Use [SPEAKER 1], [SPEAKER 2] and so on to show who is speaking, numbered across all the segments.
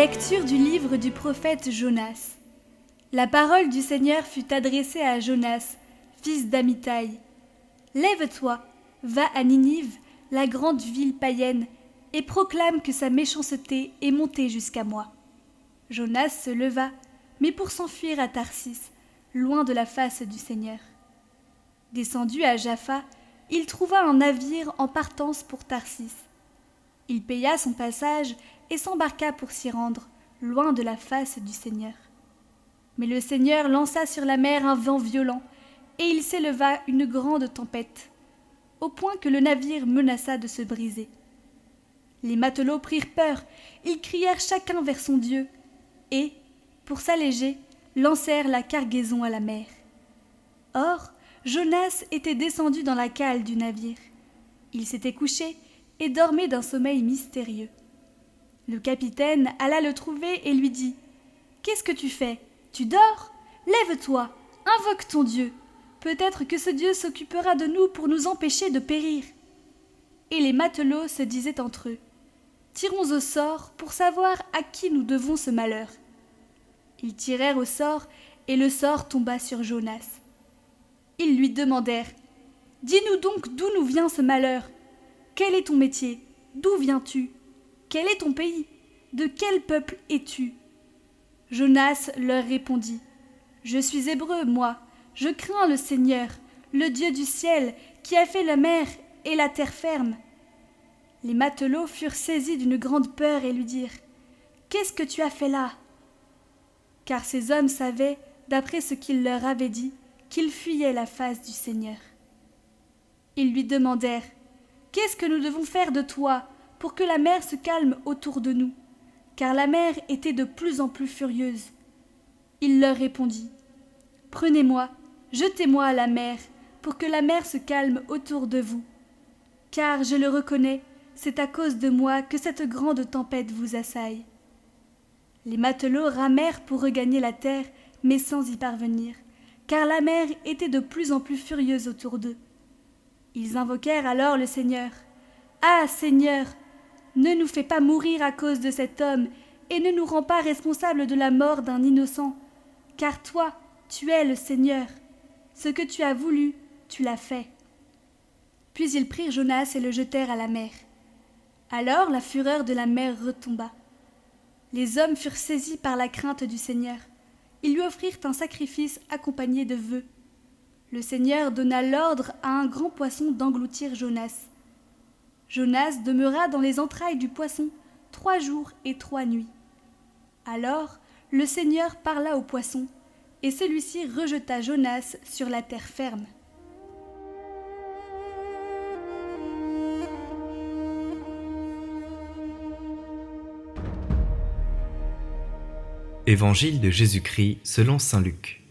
[SPEAKER 1] Lecture du livre du prophète Jonas. La parole du Seigneur fut adressée à Jonas, fils d'Amittai. Lève-toi, va à Ninive, la grande ville païenne, et proclame que sa méchanceté est montée jusqu'à moi. Jonas se leva, mais pour s'enfuir à Tarsis, loin de la face du Seigneur. Descendu à Jaffa, il trouva un navire en partance pour Tarsis. Il paya son passage et s'embarqua pour s'y rendre, loin de la face du Seigneur. Mais le Seigneur lança sur la mer un vent violent, et il s'éleva une grande tempête, au point que le navire menaça de se briser. Les matelots prirent peur, ils crièrent chacun vers son Dieu, et, pour s'alléger, lancèrent la cargaison à la mer. Or, Jonas était descendu dans la cale du navire. Il s'était couché et dormait d'un sommeil mystérieux. Le capitaine alla le trouver et lui dit : « Qu'est-ce que tu fais ? Tu dors ? Lève-toi, invoque ton Dieu. Peut-être que ce Dieu s'occupera de nous pour nous empêcher de périr. » Et les matelots se disaient entre eux : « Tirons au sort pour savoir à qui nous devons ce malheur. » Ils tirèrent au sort et le sort tomba sur Jonas. Ils lui demandèrent : « Dis-nous donc d'où nous vient ce malheur ? Quel est ton métier ? D'où viens-tu ? Quel est ton pays ? De quel peuple es-tu ? » Jonas leur répondit : « Je suis hébreu, moi. Je crains le Seigneur, le Dieu du ciel, qui a fait la mer et la terre ferme. » Les matelots furent saisis d'une grande peur et lui dirent : « Qu'est-ce que tu as fait là ? » Car ces hommes savaient, d'après ce qu'il leur avait dit, qu'ils fuyaient la face du Seigneur. Ils lui demandèrent : « Qu'est-ce que nous devons faire de toi pour que la mer se calme autour de nous ? » Car la mer était de plus en plus furieuse. Il leur répondit : « Prenez-moi, jetez-moi à la mer, pour que la mer se calme autour de vous. Car, je le reconnais, c'est à cause de moi que cette grande tempête vous assaille. » Les matelots ramèrent pour regagner la terre, mais sans y parvenir, car la mer était de plus en plus furieuse autour d'eux. Ils invoquèrent alors le Seigneur. « Ah, Seigneur, ne nous fais pas mourir à cause de cet homme, et ne nous rends pas responsables de la mort d'un innocent, car toi, tu es le Seigneur. Ce que tu as voulu, tu l'as fait. » Puis ils prirent Jonas et le jetèrent à la mer. Alors la fureur de la mer retomba. Les hommes furent saisis par la crainte du Seigneur. Ils lui offrirent un sacrifice accompagné de vœux. Le Seigneur donna l'ordre à un grand poisson d'engloutir Jonas. Jonas demeura dans les entrailles du poisson 3 jours et 3 nuits. Alors le Seigneur parla au poisson, et celui-ci rejeta Jonas sur la terre ferme.
[SPEAKER 2] Évangile de Jésus-Christ selon saint Luc.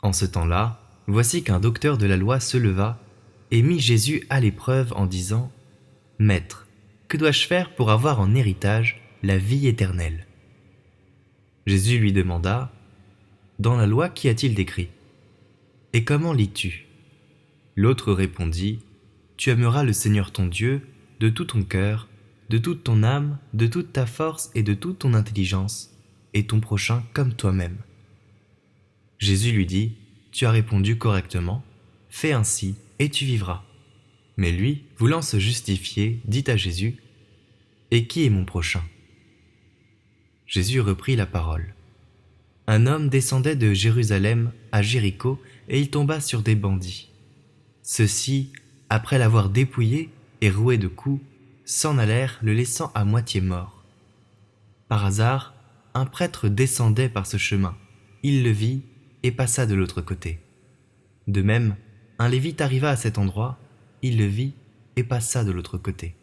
[SPEAKER 2] En ce temps-là, voici qu'un docteur de la loi se leva et mit Jésus à l'épreuve en disant : « Maître, que dois-je faire pour avoir en héritage la vie éternelle ?» Jésus lui demanda : « Dans la loi, qu'y a-t-il d'écrit ? Et comment lis-tu ? » L'autre répondit : « Tu aimeras le Seigneur ton Dieu de tout ton cœur, de toute ton âme, de toute ta force et de toute ton intelligence, et ton prochain comme toi-même. » Jésus lui dit : « Tu as répondu correctement, fais ainsi et tu vivras. » Mais lui, voulant se justifier, dit à Jésus : « Et qui est mon prochain ?» Jésus reprit la parole. Un homme descendait de Jérusalem à Jéricho et il tomba sur des bandits. Ceux-ci, après l'avoir dépouillé et roué de coups, s'en allèrent, le laissant à moitié mort. Par hasard, un prêtre descendait par ce chemin. Il le vit et passa de l'autre côté. De même, un lévite arriva à cet endroit. Il le vit et passa de l'autre côté.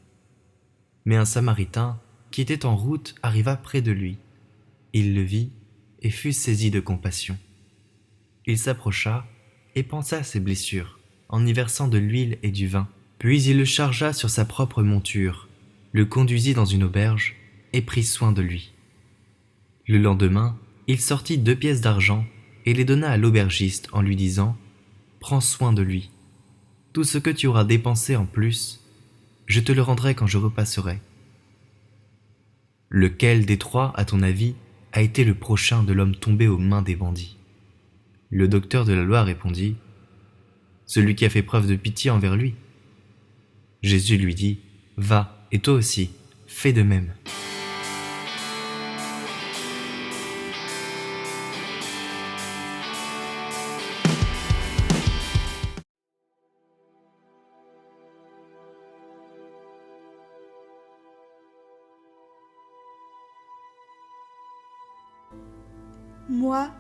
[SPEAKER 2] Mais un samaritain, qui était en route, arriva près de lui. Il le vit et fut saisi de compassion. Il s'approcha et pansa à ses blessures, en y versant de l'huile et du vin. Puis il le chargea sur sa propre monture, le conduisit dans une auberge et prit soin de lui. Le lendemain, il sortit 2 pièces d'argent et les donna à l'aubergiste en lui disant : « Prends soin de lui. Tout ce que tu auras dépensé en plus, je te le rendrai quand je repasserai. » Lequel des trois, à ton avis, a été le prochain de l'homme tombé aux mains des bandits ? Le docteur de la loi répondit : celui qui a fait preuve de pitié envers lui. Jésus lui dit : va, et toi aussi, fais de même.
[SPEAKER 1] Moi,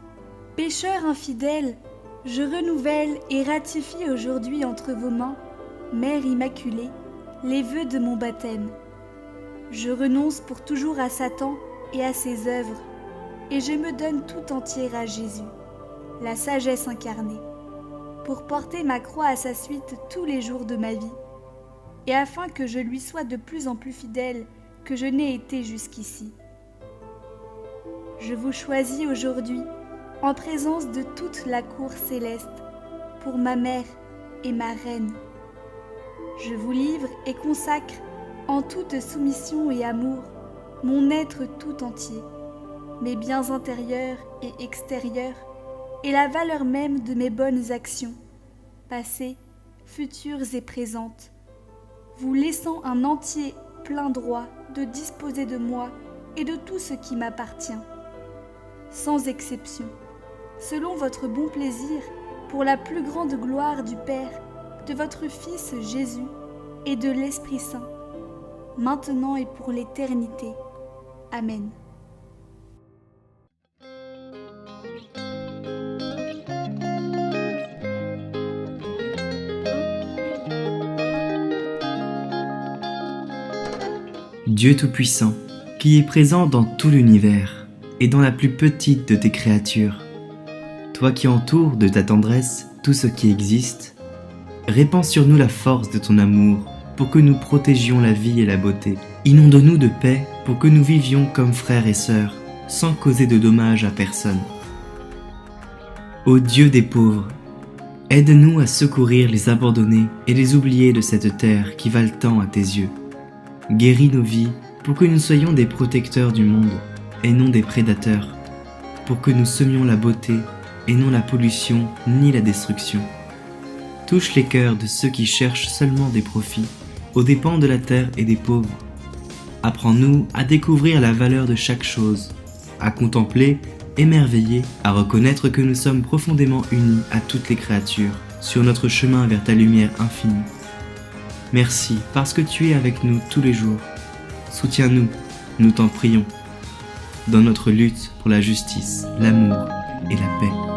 [SPEAKER 1] pécheur infidèle, je renouvelle et ratifie aujourd'hui entre vos mains, Mère Immaculée, les vœux de mon baptême. Je renonce pour toujours à Satan et à ses œuvres, et je me donne tout entière à Jésus, la sagesse incarnée, pour porter ma croix à sa suite tous les jours de ma vie, et afin que je lui sois de plus en plus fidèle que je n'ai été jusqu'ici. Je vous choisis aujourd'hui, en présence de toute la cour céleste, pour ma mère et ma reine. Je vous livre et consacre, en toute soumission et amour, mon être tout entier, mes biens intérieurs et extérieurs, et la valeur même de mes bonnes actions, passées, futures et présentes, vous laissant un entier plein droit de disposer de moi et de tout ce qui m'appartient, sans exception, selon votre bon plaisir, pour la plus grande gloire du Père, de votre Fils Jésus et de l'Esprit Saint, maintenant et pour l'éternité. Amen.
[SPEAKER 3] Dieu Tout-Puissant, qui est présent dans tout l'univers et dans la plus petite de tes créatures, toi qui entoures de ta tendresse tout ce qui existe, répands sur nous la force de ton amour pour que nous protégions la vie et la beauté. Inonde-nous de paix pour que nous vivions comme frères et sœurs, sans causer de dommages à personne. Ô Dieu des pauvres, aide-nous à secourir les abandonnés et les oubliés de cette terre qui valent tant à tes yeux. Guéris nos vies pour que nous soyons des protecteurs du monde et non des prédateurs, pour que nous semions la beauté et non la pollution ni la destruction. Touche les cœurs de ceux qui cherchent seulement des profits, aux dépens de la terre et des pauvres. Apprends-nous à découvrir la valeur de chaque chose, à contempler, émerveiller, à reconnaître que nous sommes profondément unis à toutes les créatures sur notre chemin vers ta lumière infinie. Merci parce que tu es avec nous tous les jours. Soutiens-nous, nous t'en prions, dans notre lutte pour la justice, l'amour et la paix.